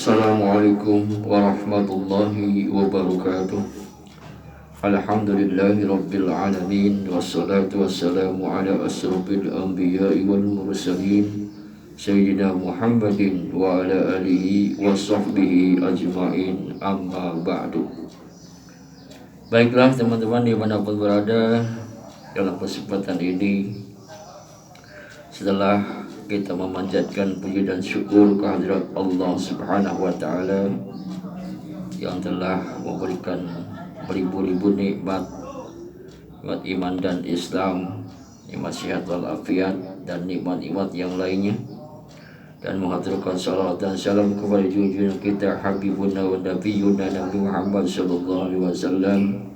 Assalamualaikum warahmatullahi wabarakatuh. Alhamdulillahi rabbil alamin. Wassalatu wassalamu ala asrafil anbiya'i wal mursalin Sayyidina Muhammadin wa ala alihi wa sahbihi ajma'in, amma ba'du. Baiklah teman-teman dimanapun berada, dalam kesempatan ini setelah kita memanjatkan puji dan syukur kehadirat Allah Subhanahu wa taala yang telah memberikan beribu-ribu nikmat iman dan Islam, nikmat sehat walafiat dan nikmat-nikmat yang lainnya, dan menghaturkan salawat dan salam kepada junjungan kita Habibuna wa Nabiyuna Nabi Muhammad sallallahu alaihi wasallam,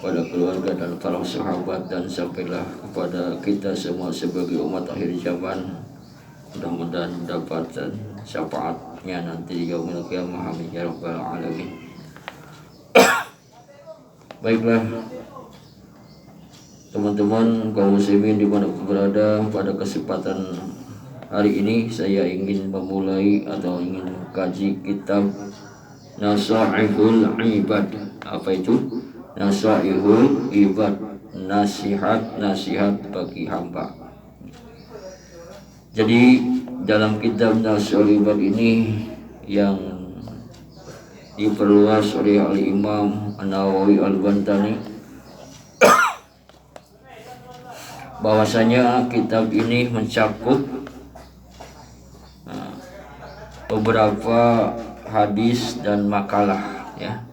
pada keluarga dan para sahabat, dan sampailah kepada kita semua sebagai umat akhir zaman. Mudah-mudahan mendapatkan syafaatnya nanti di yaumil qiyamah, amin ya rabbal alamin. Baiklah teman-teman kaum muslimin dimanapun berada, pada kesempatan hari ini saya ingin memulai atau ingin mengkaji kitab Nasaihul Ibad. Apa itu? Nasaihul Ibad, nasihat bagi hamba. Jadi dalam kitab Nasaihul Ibad ini yang diperluas oleh Al-Imam An-Nawawi Al-Bantani, bahwasanya kitab ini mencakup beberapa hadis dan makalah, ya.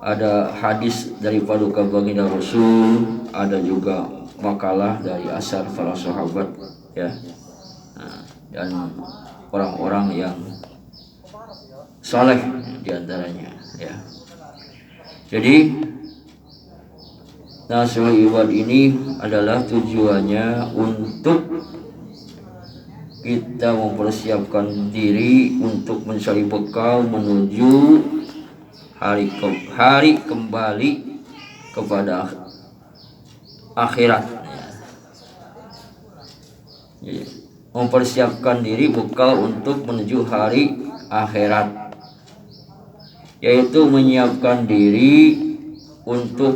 Ada hadis dari paduka baginda Rasul, ada juga makalah dari asar para sahabat, ya, dan orang-orang yang saleh diantaranya, ya. Jadi Nasaihul Ibad ini adalah tujuannya untuk kita mempersiapkan diri untuk mencari bekal menuju hari kembali kepada akhirat, ya. Mempersiapkan diri bekal untuk menuju hari akhirat, yaitu menyiapkan diri untuk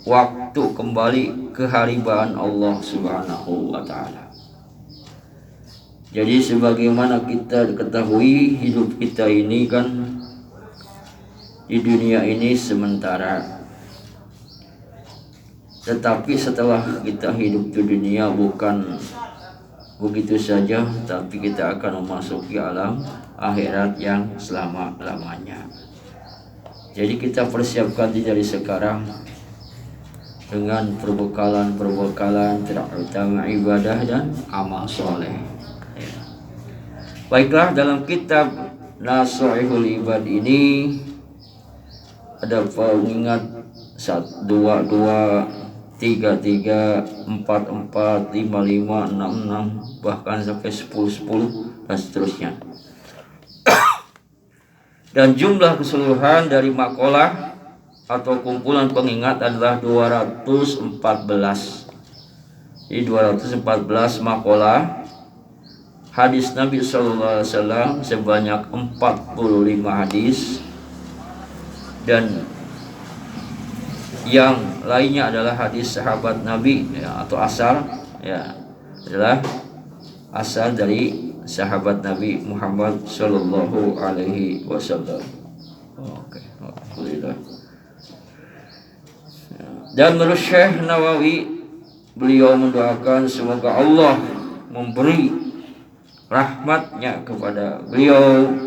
waktu kembali ke haribaan Allah Subhanahu wa taala. Jadi sebagaimana kita ketahui, hidup kita ini kan di dunia ini sementara, tetapi setelah kita hidup di dunia bukan begitu saja, tapi kita akan memasuki alam akhirat yang selama-lamanya. Jadi kita persiapkan diri dari sekarang dengan perbekalan terutama ibadah dan amal soleh, ya. Baiklah, dalam kitab Nasaihul Ibad ini ada pengingat 1, 2, 2, 3, 3, 4, 4, 5, 5, 6, 6, bahkan sampai 10, 10 dan seterusnya. Dan jumlah keseluruhan dari makalah atau kumpulan pengingat adalah 214. Jadi 214 makalah hadis Nabi sallallahu alaihi wasallam sebanyak 45 hadis, dan yang lainnya adalah hadis sahabat Nabi, ya, atau asar, ya, adalah asal dari sahabat Nabi Muhammad sallallahu alaihi wasallam. Oke, alhamdulillah. Dan menurut Syekh Nawawi, beliau mendoakan semoga Allah memberi rahmatnya kepada beliau,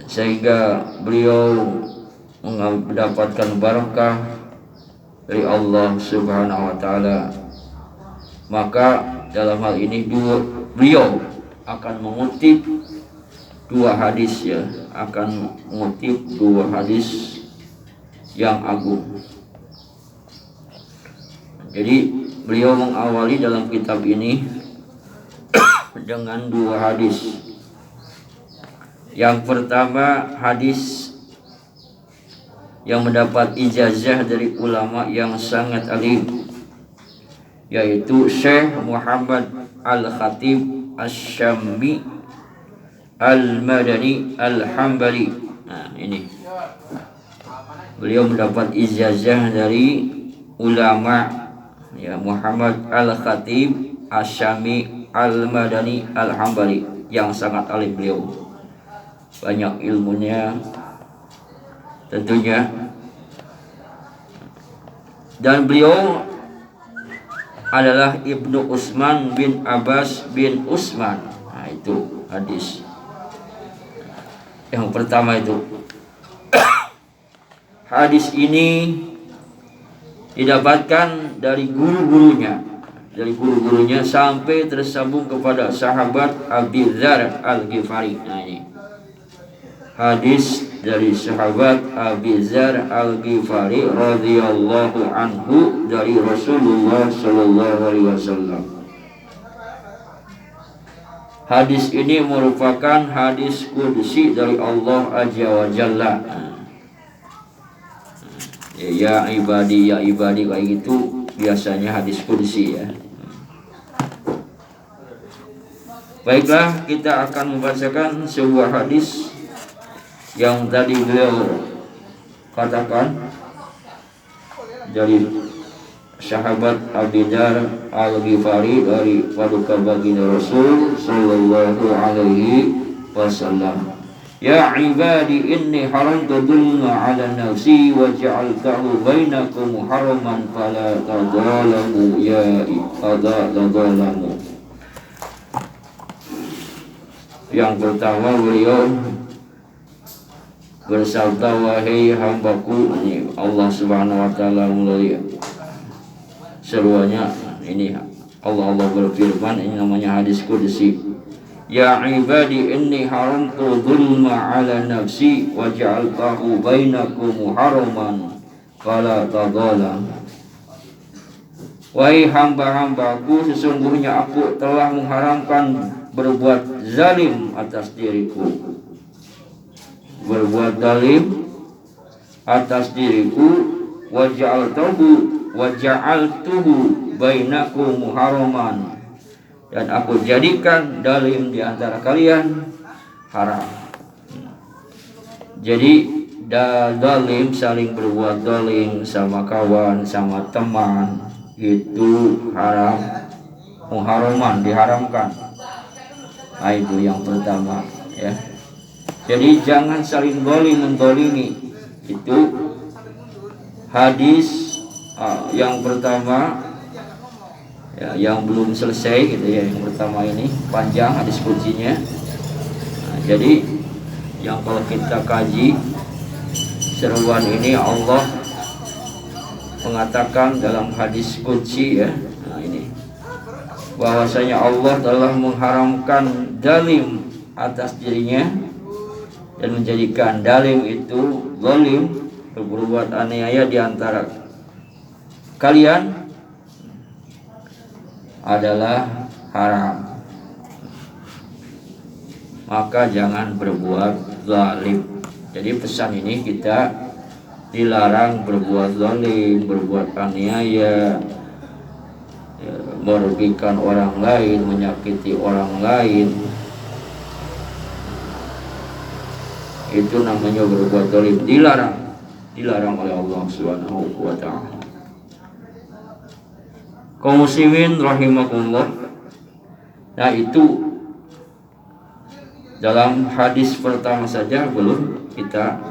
sehingga beliau mendapatkan barakah dari Allah Subhanahu wa taala. Maka dalam hal ini beliau akan mengutip dua hadis, ya, akan mengutip dua hadis yang agung. Jadi beliau mengawali dalam kitab ini dengan dua hadis. Yang pertama, hadis yang mendapat ijazah dari ulama yang sangat alim, yaitu Syekh Muhammad Al-Khatib Asy-Syammi Al-Madani Al-Hambali. Nah, ini beliau mendapat ijazah dari ulama ya, Muhammad Al-Khatib Asyami Al-Madani Al-Hambali, yang sangat alim beliau, banyak ilmunya tentunya. Dan beliau adalah Ibnu Utsman bin Abbas bin Utsman. Nah, itu hadis yang pertama itu. Hadis ini didapatkan dari guru-gurunya sampai tersambung kepada sahabat Abi Dzar Al-Ghifari. Nah, ini hadis dari sahabat Abi Dzar Al-Ghifari radhiyallahu anhu dari Rasulullah sallallahu alaihi wasallam. Hadis ini merupakan hadis qudsi dari Allah Azza wa Jalla. Ya ibadi kayak gitu biasanya hadis qudsi ya. Baiklah, kita akan membacakan sebuah hadis yang tadi beliau katakan dari sahabat Abi Dzar Al-Ghifari dari paduka baginda Rasul sallallahu alaihi wasallam. Ya ibadi inni haramtu dzulma ala nafsi wa ja'altahu bainakum haraman fala tadzalamu ya tadzalamu. Yang pertama beliau bersabda, wahai hambaku, ini Allah Subhanahu wa taala melalui seruannya ini Allah berfirman, ini namanya hadis qudsi. Ya ibadi inni haramtu dzulma ala nafsi wa ja'altahu bainakum haraman fala tadzalam. Wahai hamba-hambaku, sesungguhnya aku telah mengharamkan berbuat zalim atas diriku. Berbuat zalim atas diriku, wa ja'altuhu bainakum haraman, dan aku jadikan zalim di antara kalian haram. Jadi zalim, saling berbuat zalim sama kawan, sama teman, itu haram, muharaman, diharamkan. Nah, itu yang pertama ya. Jadi jangan saling mendolimi. Itu hadis yang pertama ya, yang belum selesai gitu ya. Yang pertama ini panjang hadis kuncinya. Nah, jadi yang kalau kita kaji seruan ini, Allah mengatakan dalam hadis kunci ya. Nah, ini bahwasanya Allah telah mengharamkan zalim atas dirinya dan menjadikan zalim itu zalim, berbuat aniaya di antara kalian adalah haram. Maka jangan berbuat zalim. Jadi pesan ini kita dilarang berbuat zalim, berbuat aniaya, merugikan orang lain, menyakiti orang lain. Itu namanya berbuat zalim, dilarang oleh Allah Subhanahu wa taala. Kaum muslimin rahimakumullah. Nah, itu dalam hadis pertama saja belum kita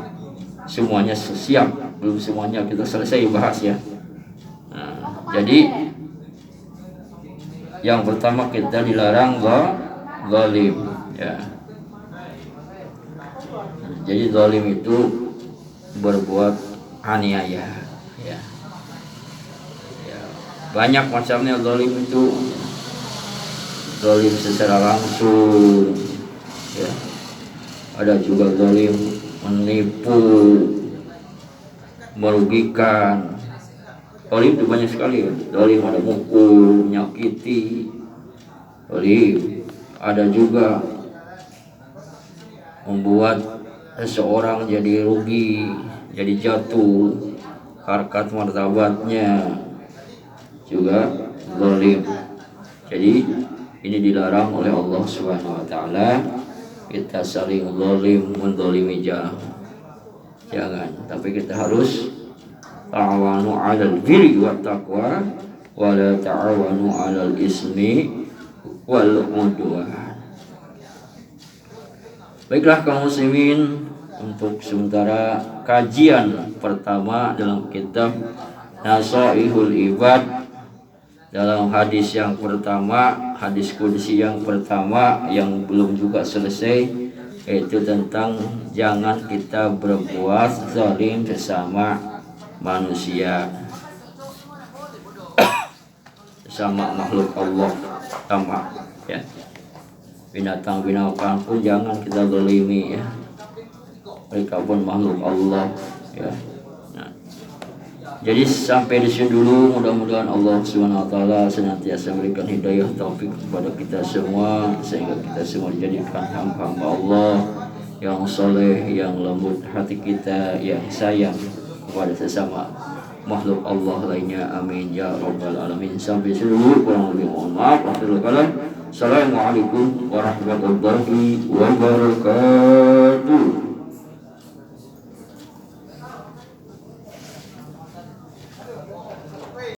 semuanya siap, belum semuanya kita selesai bahas ya. Nah, jadi yang pertama kita dilarang zalim ya. Jadi zalim itu berbuat aniaya ya. Ya, banyak macamnya zalim itu. Zalim secara langsung ya. Ada juga zalim menipu, merugikan. Zalim itu banyak sekali ya. Zalim ada mukul, menyakiti. Zalim ada juga membuat seseorang jadi rugi, jadi jatuh harkat martabatnya, juga zalim. Jadi ini dilarang oleh Allah Subhanahu wa taala kita saling zalim menzalimi jangan, tapi kita harus ta'awanu 'alal birri wat taqwa wa la ta'awanu 'alal ismi wal 'udwan. Baiklah kaum muslimin, untuk sementara kajian pertama dalam kitab Nasaihul Ibad, dalam hadis yang pertama, hadis qudsi yang pertama yang belum juga selesai, yaitu tentang jangan kita berbuat zalim sesama manusia, sesama makhluk Allah, sama ya, binatang-binatang pun jangan kita zalimi ya, mereka pun makhluk Allah ya. Nah, jadi sampai di sini dulu, mudah-mudahan Allah Subhanahu wa taala senantiasa memberikan hidayah taufik kepada kita semua, sehingga kita semua dijadikan hamba-hamba Allah yang soleh, yang lembut hati kita, yang sayang kepada sesama makhluk Allah lainnya. Amin ya rabbal alamin. Sampai sini dulu, kurang lebih mohon maaf. Assalamualaikum warahmatullahi wabarakatuh.